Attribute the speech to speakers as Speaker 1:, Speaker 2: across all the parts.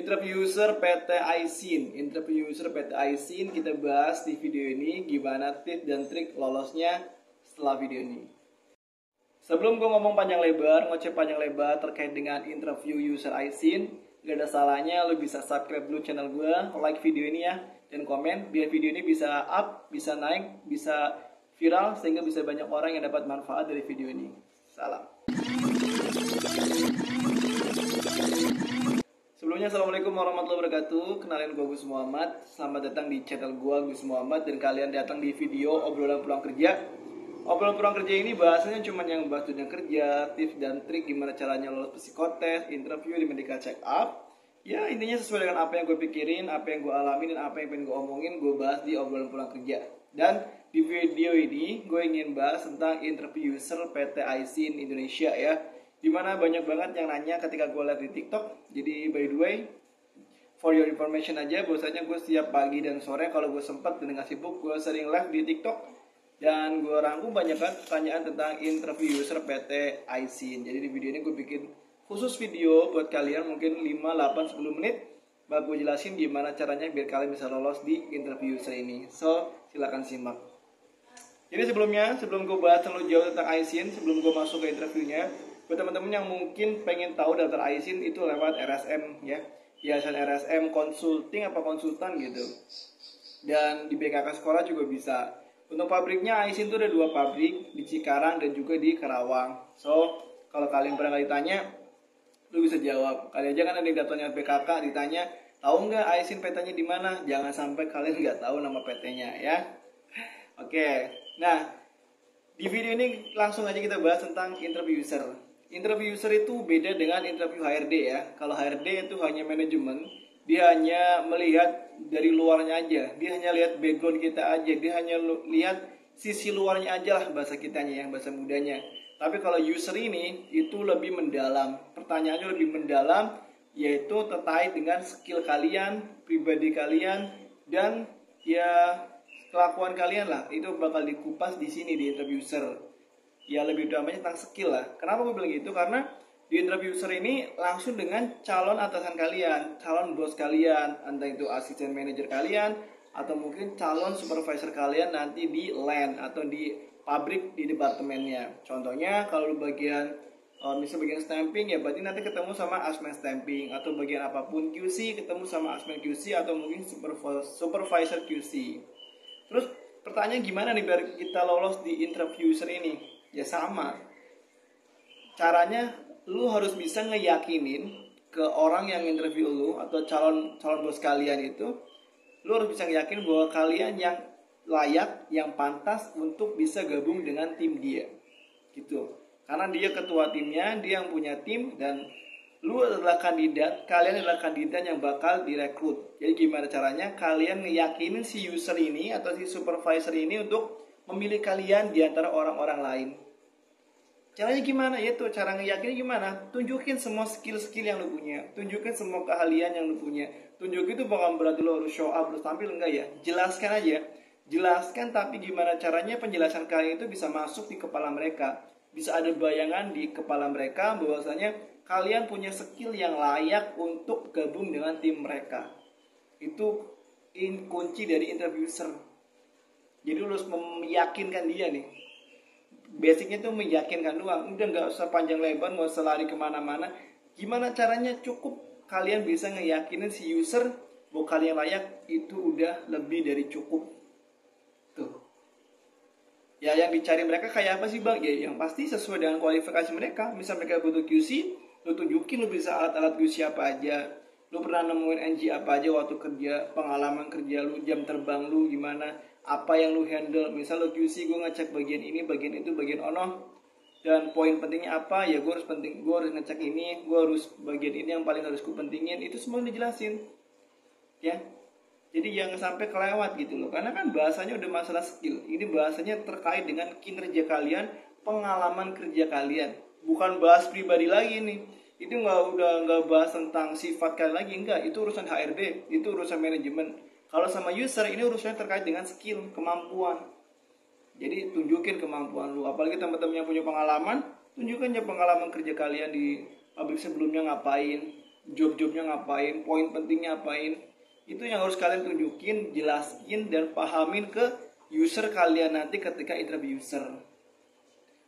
Speaker 1: Interview user PT Aisin. Interview user PT Aisin kita bahas di video ini gimana tips dan trik lolosnya setelah video ini. Sebelum gue ngomong panjang lebar, ngoceh panjang lebar terkait dengan interview user Aisin, gak ada salahnya lo bisa subscribe dulu channel gue, like video ini ya, dan komen biar video ini bisa up, bisa naik, bisa viral sehingga bisa banyak orang yang dapat manfaat dari video ini. Salam. Sebelumnya assalamualaikum warahmatullahi wabarakatuh. Kenalin gue Gus Muhammad. Selamat datang di channel gue Gus Muhammad. Dan kalian datang di video obrolan pulang kerja. Obrolan pulang kerja ini bahasanya cuma yang bahas dunia kerja, tips dan trik gimana caranya lolos psikotes, interview di medical check up. Ya intinya sesuai dengan apa yang gue pikirin, apa yang gue alamin, dan apa yang pengen gue omongin, gue bahas di obrolan pulang kerja. Dan di video ini gue ingin bahas tentang interview user PT Aisin Indonesia ya. Dimana banyak banget yang nanya ketika gue lihat di TikTok. Jadi by the way, for your information aja, bahwasanya gue setiap pagi dan sore kalau gue sempat dan nggak sibuk, gue sering live di TikTok. Dan gue rangkum banyak banget pertanyaan tentang interview user PT Aisin. Jadi di video ini gue bikin khusus video buat kalian mungkin 5, 8, 10 menit. Bakal gue jelasin gimana caranya biar kalian bisa lolos di interview user ini. So, silakan simak. Jadi sebelum gue bahas terlalu jauh tentang Aisin, sebelum gue masuk ke interviewnya, buat teman-teman yang mungkin pengen tahu daftar Aisin itu lewat RSM ya, Yayasan RSM Consulting apa konsultan gitu. Dan di BKK Sekolah juga bisa. Untuk pabriknya Aisin itu ada 2 pabrik, di Cikarang dan juga di Karawang. So kalau kalian pernah ditanya, lu bisa jawab. Kali aja kan ada yang daftarnya BKK ditanya, tahu nggak Aisin PT-nya di mana? Jangan sampai kalian nggak tahu nama PT-nya ya. Oke, nah di video ini langsung aja kita bahas tentang interview user. Interview user itu beda dengan interview HRD ya. Kalau HRD itu hanya manajemen, dia hanya melihat dari luarnya aja. Dia hanya lihat background kita aja. Dia hanya lihat sisi luarnya aja lah bahasa kitanya ya, bahasa mudanya. Tapi kalau user ini itu lebih mendalam. Pertanyaannya lebih mendalam, yaitu terkait dengan skill kalian, pribadi kalian, dan ya kelakuan kalian lah. Itu bakal dikupas di sini di interview user. Ya lebih utamanya tentang skill lah. Kenapa gue bilang gitu? Karena di interview user ini langsung dengan calon atasan kalian, calon bos kalian, entah itu asisten manajer kalian atau mungkin calon supervisor kalian nanti di land atau di pabrik di departemennya. Contohnya kalau lu misalnya bagian stamping ya berarti nanti ketemu sama asmen stamping, atau bagian apapun QC ketemu sama asmen QC atau mungkin supervisor QC. Terus pertanyaan gimana nih biar kita lolos di interview user ini? Ya sama. Caranya lu harus bisa ngeyakinin ke orang yang interview lu atau calon bos kalian itu, lu harus bisa ngeyakinin bahwa kalian yang layak, yang pantas untuk bisa gabung dengan tim dia. Gitu. Karena dia ketua timnya, dia yang punya tim, dan lu adalah kandidat, kalian adalah kandidat yang bakal direkrut. Jadi gimana caranya kalian ngeyakinin si user ini atau si supervisor ini untuk memilih kalian di antara orang-orang lain. Caranya gimana? Yaitu cara ngeyakinin gimana? Tunjukin semua skill-skill yang lu punya. Tunjukin semua keahlian yang lu punya. Tunjukin itu bukan berarti lu harus show up, harus tampil, enggak ya. Jelaskan aja. Jelaskan, tapi gimana caranya penjelasan kalian itu bisa masuk di kepala mereka. Bisa ada bayangan di kepala mereka bahwasanya kalian punya skill yang layak untuk gabung dengan tim mereka. Itu kunci dari interviewer. Jadi lu harus meyakinkan dia nih. Basicnya tuh meyakinkan doang. Udah gak usah panjang lebar, gak usah lari kemana-mana. Gimana caranya? Cukup kalian bisa ngeyakinin si user bahwa kalian layak, itu udah lebih dari cukup. Tuh. Ya yang dicari mereka kayak apa sih bang? Ya yang pasti sesuai dengan kualifikasi mereka. Misal mereka butuh QC, lu tunjukin lu bisa alat-alat QC apa aja. Lu pernah nemuin NG apa aja waktu kerja, pengalaman kerja lu, jam terbang lu gimana, apa yang lu handle. Misal lu QC, gue ngecek bagian ini, bagian itu, bagian ono, dan poin pentingnya apa, ya gue harus ngecek ini, gue harus bagian ini yang paling harus gue pentingin. Itu semua dijelasin ya. Jadi jangan sampai kelewat gitu loh. Karena kan bahasanya udah masalah skill. Ini bahasanya terkait dengan kinerja kalian, pengalaman kerja kalian. Bukan bahas pribadi lagi nih. Itu nggak bahas tentang sifat kalian lagi, enggak. Itu urusan HRD, itu urusan manajemen. Kalau sama user ini urusannya terkait dengan skill, kemampuan. Jadi tunjukin kemampuan lu. Apalagi teman-teman yang punya pengalaman, tunjukkan aja pengalaman kerja kalian di pabrik sebelumnya ngapain. job-jobnya ngapain, poin pentingnya ngapain. Itu yang harus kalian tunjukin, jelasin, dan pahamin ke user kalian nanti ketika interview user.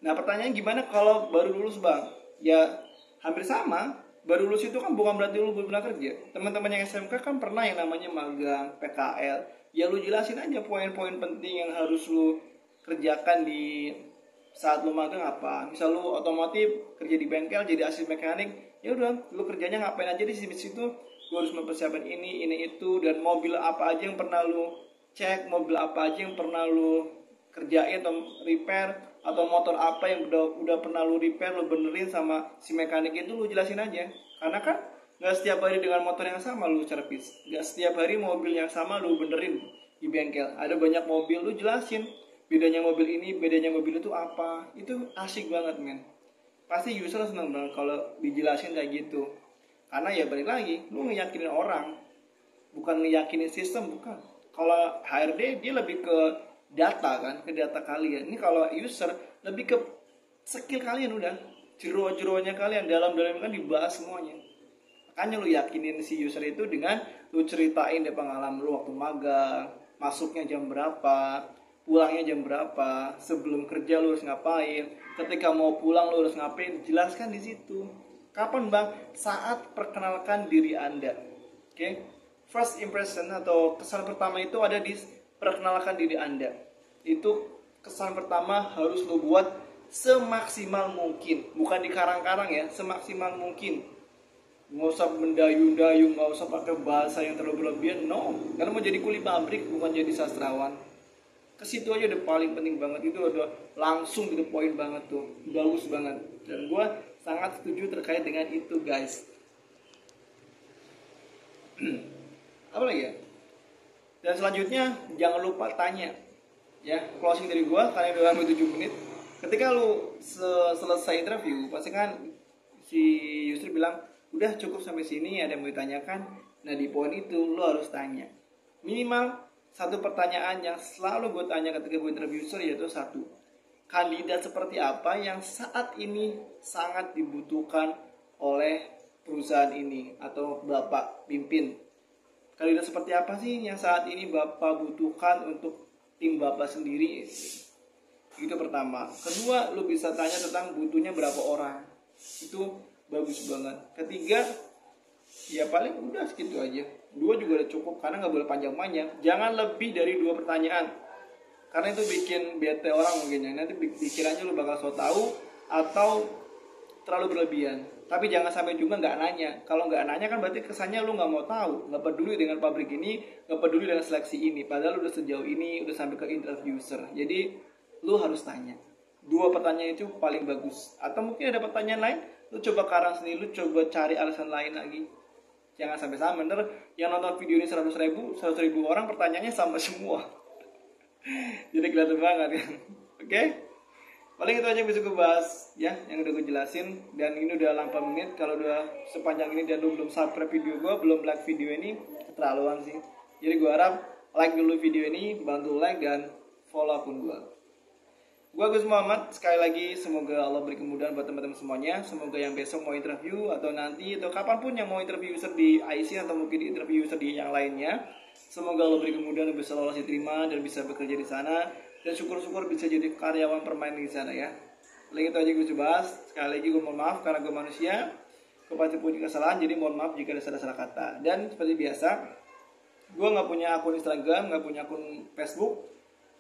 Speaker 1: Nah pertanyaan gimana kalau baru lulus bang? Ya hampir sama. Baru lulus itu kan bukan berarti lu belum pernah kerja. Teman-teman yang SMK kan pernah yang namanya magang, PKL. Ya lu jelasin aja poin-poin penting yang harus lu kerjakan di saat lu magang apa. Misal lu otomotif kerja di bengkel jadi asisten mekanik, ya udah lu kerjanya ngapain aja di situ. Lu harus mempersiapkan ini itu, dan mobil apa aja yang pernah lu cek, mobil apa aja yang pernah lu kerjain atau repair, atau motor apa yang udah pernah lu repair, lu benerin sama si mekanik itu, lu jelasin aja. Karena kan nggak setiap hari dengan motor yang sama lu servis, nggak setiap hari mobil yang sama lu benerin di bengkel. Ada banyak mobil, lu jelasin bedanya mobil ini, bedanya mobil itu apa. Itu asik banget men. Pasti user seneng banget kalau dijelasin kayak gitu. Karena ya balik lagi, lu ngeyakinin orang, bukan ngeyakinin sistem, bukan. Kalau HRD dia lebih ke data kan, ke data kalian. Ini kalau user lebih ke skill kalian, udah jero-jeronya kalian, dalam-dalam kan dibahas semuanya. Makanya lu yakinin si user itu dengan lu ceritain deh pengalaman lu waktu magang, masuknya jam berapa, pulangnya jam berapa, sebelum kerja lu harus ngapain, ketika mau pulang lu harus ngapain, jelaskan di situ. Kapan bang? Saat perkenalkan diri Anda. Oke? First impression atau kesan pertama itu ada di perkenalkan diri Anda. Itu kesan pertama harus lo buat semaksimal mungkin. Bukan di karang-karang ya, semaksimal mungkin. Nggak usah mendayung-dayung, nggak usah pakai bahasa yang terlalu berlebihan. No, karena mau jadi kuli pabrik, bukan jadi sastrawan. Kesitu aja udah paling penting banget. Itu udah langsung gitu poin banget tuh. Bagus banget. Dan gue sangat setuju terkait dengan itu guys. Apa lagi ya? Dan selanjutnya jangan lupa tanya. Ya, closing dari gua, kalian udah 7 menit. Ketika lu selesai interview, pasti kan si user bilang, "Udah cukup sampai sini, ada yang mau ditanyakan." Nah, di poin itu lu harus tanya. Minimal satu pertanyaan yang selalu gue tanya ketika gue interview user, yaitu satu. Kandidat seperti apa yang saat ini sangat dibutuhkan oleh perusahaan ini atau Bapak pimpin? Kandidat seperti apa sih yang saat ini Bapak butuhkan untuk tim Bapak sendiri? Itu pertama. Kedua, lu bisa tanya tentang butuhnya berapa orang. Itu bagus banget. Ketiga, ya paling udah segitu aja. 2 juga udah cukup, karena nggak boleh panjang-panjang. Jangan lebih dari 2 pertanyaan. Karena itu bikin bete orang mungkin ya. Nanti pikirannya lu bakal so tau atau terlalu berlebihan. Tapi jangan sampai juga nggak nanya. Kalau nggak nanya kan berarti kesannya lu nggak mau tahu, nggak peduli dengan pabrik ini, nggak peduli dengan seleksi ini. Padahal lu udah sejauh ini, udah sampai ke interview user. Jadi lu harus tanya. 2 pertanyaan itu paling bagus. Atau mungkin ada pertanyaan lain, lu coba karang sendiri, lu coba cari alasan lain lagi. Jangan sampai sama. Ntar yang nonton video ini 100 ribu orang, pertanyaannya sama semua. Jadi kelihatan banget kan. Oke? Paling itu aja yang bisa gue bahas ya, yang udah gue jelasin. Dan ini udah 8 menit. Kalau udah sepanjang ini dan lu belum subscribe video gue, belum like video ini, keterlaluan sih. Jadi gue harap like dulu video ini, bantu like dan follow akun gue. Gue Agus Muhammad, sekali lagi semoga Allah beri kemudahan buat teman-teman semuanya. Semoga yang besok mau interview atau nanti atau kapanpun yang mau interview user di IC atau mungkin interview user di yang lainnya, semoga Allah beri kemudahan bisa lolos diterima dan bisa bekerja di sana, dan syukur-syukur bisa jadi karyawan permanen di sana ya. Paling itu aja gue coba bahas. Sekali lagi gue mohon maaf karena gue manusia, gue pasti punya kesalahan, jadi mohon maaf jika ada salah-salah kata. Dan seperti biasa, gue nggak punya akun Instagram, nggak punya akun Facebook.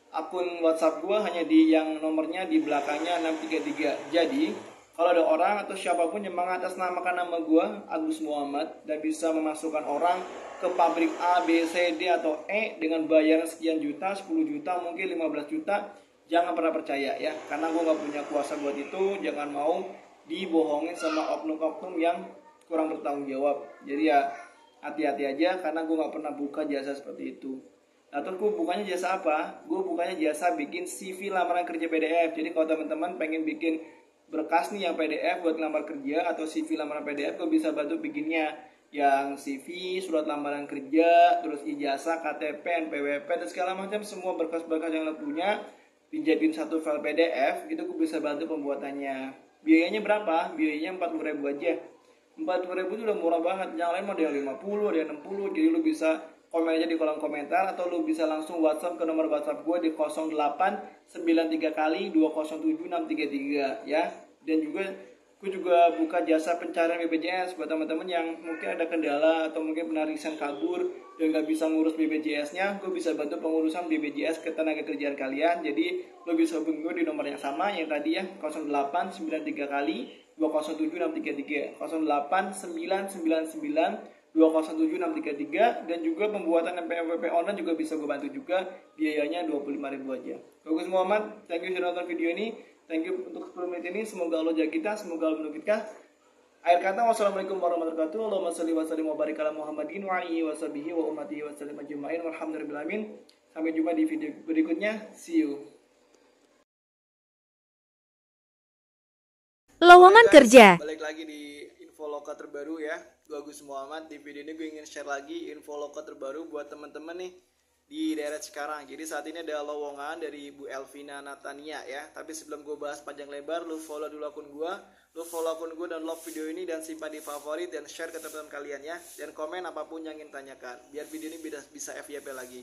Speaker 1: Akun WhatsApp gue hanya di yang nomornya di belakangnya 633. Jadi kalau ada orang atau siapapun yang mengatasnamakan nama gue Agus Muhammad dan bisa memasukkan orang ke pabrik A, B, C, D atau E dengan bayaran sekian juta, 10 juta, mungkin 15 juta, jangan pernah percaya ya. Karena gue gak punya kuasa buat itu. Jangan mau dibohongin sama oknum-oknum yang kurang bertanggung jawab. Jadi ya hati-hati aja, karena gue gak pernah buka jasa seperti itu. Atau gue bukanya jasa apa? Gue bukanya jasa bikin CV lamaran kerja PDF. Jadi kalau teman-teman pengen bikin berkas nih yang PDF buat lamar kerja atau CV lamaran PDF, gue bisa bantu bikinnya. Yang CV, surat lamaran kerja, terus ijazah, KTP, NPWP, dan segala macam semua berkas-berkas yang lo punya dijadiin satu file PDF, itu gue bisa bantu pembuatannya. Biayanya berapa? Biayanya 40.000 aja. 40.000 itu udah murah banget. Yang lain mah ada yang 50, ada yang 60. Jadi lu bisa komen aja di kolom komentar, atau lu bisa langsung WhatsApp ke nomor WhatsApp gue di 0893 kali 207633 ya. Dan juga gue juga buka jasa pencarian BPJS buat teman-teman yang mungkin ada kendala atau mungkin pernah resign kabur dan gak bisa ngurus BPJS-nya. Gue bisa bantu pengurusan BPJS ke tenaga kerjaan kalian. Jadi lo bisa hubungi gue di nomor yang sama yang tadi ya, 0893 kali 207633, 0899 207633. Dan juga pembuatan MPWP online juga bisa gue bantu juga, biayanya 25.000 aja. Bagus Muhammad, thank you sudah nonton video ini. Thank you untuk 10 menit ini. Semoga Allah jaga kita, semoga Allah melindungi kita. Akhir kata, wassalamualaikum warahmatullahi wabarakatuh. Allahumma sholli wa sallim wa barik ala Muhammadin wa alihi wa sahbihi wa ummatihi wa sallim ajma'in. Walhamdulillahirabbil alamin. Sampai jumpa di video berikutnya. See you.
Speaker 2: Lowongan kerja.
Speaker 1: Balik lagi di info lokal terbaru ya. Gue Agus Muhammad. Di video ini gue ingin share lagi info lokal terbaru buat teman-teman nih di daerah Cikarang. Jadi saat ini ada lowongan dari Bu Elvina Natania ya. Tapi sebelum gue bahas panjang lebar, lu follow dulu akun gue. Lu follow akun gue dan love video ini dan simpan di favorit dan share ke teman-teman kalian ya. Dan komen apapun yang ingin tanyakan, biar video ini bisa FYP lagi.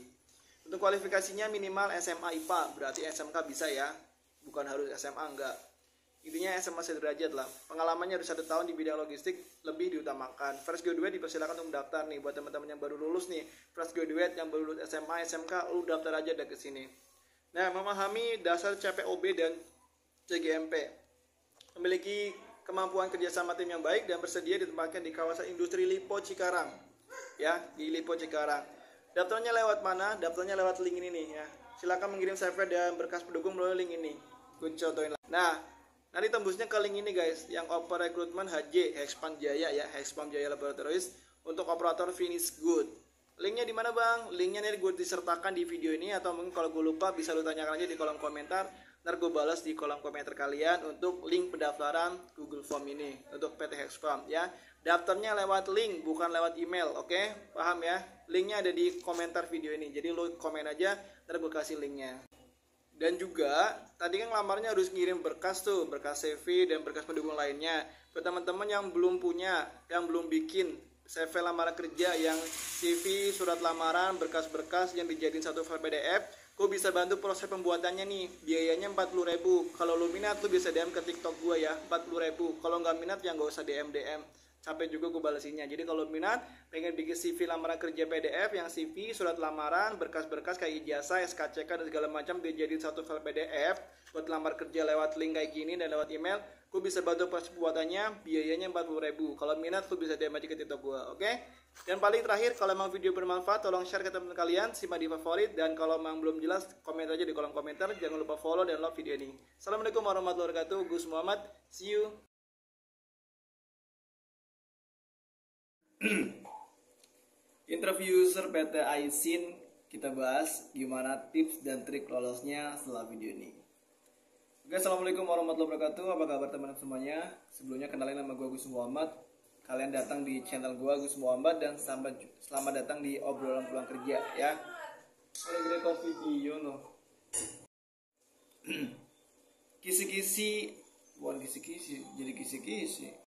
Speaker 1: Untuk kualifikasinya minimal SMA IPA, berarti SMK bisa ya. Bukan harus SMA, enggak. Intinya SMA sederajat lah. Pengalamannya harus 1 tahun di bidang logistik lebih diutamakan. Fresh graduate dipersilakan untuk mendaftar nih buat teman-teman yang baru lulus nih. Fresh graduate yang baru lulus SMA, SMK, lu daftar aja dari sini. Nah, memahami dasar CPOB dan CGMP. Memiliki kemampuan kerjasama tim yang baik dan bersedia ditempatkan di kawasan industri Lipo Cikarang. Ya, di Lipo Cikarang. Daftarnya lewat mana? Daftarnya lewat link ini nih ya. Silakan mengirim CV dan berkas pendukung melalui link ini. Gue contohin. Nah, nanti tembusnya ke link ini guys, yang oper rekrutmen HJ, Hexpam Jaya ya, Hexpam Jaya Laboratories untuk operator finish good. Linknya di mana bang? Linknya nih gue disertakan di video ini, atau mungkin kalau gue lupa bisa lu tanyakan aja di kolom komentar. Ntar gue balas di kolom komentar kalian untuk link pendaftaran Google Form ini untuk PT Hexpam ya. Daftarnya lewat link, bukan lewat email, oke? Paham ya? Linknya ada di komentar video ini, jadi lu komen aja, ntar gue kasih linknya. Dan juga tadi kan ngelamarnya harus ngirim berkas tuh, berkas CV dan berkas pendukung lainnya. Buat teman-teman yang belum punya, yang belum bikin CV lamaran kerja, yang CV, surat lamaran, berkas-berkas yang dijadiin satu file PDF, gue bisa bantu proses pembuatannya nih. Biayanya 40.000. Kalau lu minat lu bisa DM ke TikTok gue ya, 40.000. Kalau nggak minat ya nggak usah DM. Sampai juga gue balesinnya. Jadi kalau minat pengen bikin CV lamaran kerja PDF, yang CV, surat lamaran, berkas-berkas kayak ijazah, SKCK dan segala macam dijadiin satu file PDF buat lamar kerja lewat link kayak gini dan lewat email, gue bisa bantu proses pembuatannya. Biayanya 40.000. Kalau minat lu bisa DM aja ke TikTok gue, oke? Dan paling terakhir, kalau emang video bermanfaat tolong share ke teman kalian, simpan di favorit, dan kalau emang belum jelas komen aja di kolom komentar. Jangan lupa follow dan love video ini. Assalamualaikum warahmatullahi wabarakatuh. Gus Muhammad, see you. Interview user PT Aisin, kita bahas gimana tips dan trik lolosnya setelah video ini. Oke, assalamualaikum warahmatullahi wabarakatuh. Apa kabar teman-teman semuanya? Sebelumnya kenalin nama gue Gus Muhammad. Kalian datang di channel gue Gus Muhammad dan selamat datang di obrolan pulang kerja ya. Boleh record video no. Kisi-kisi, bukan kisi-kisi, jadi kisi-kisi.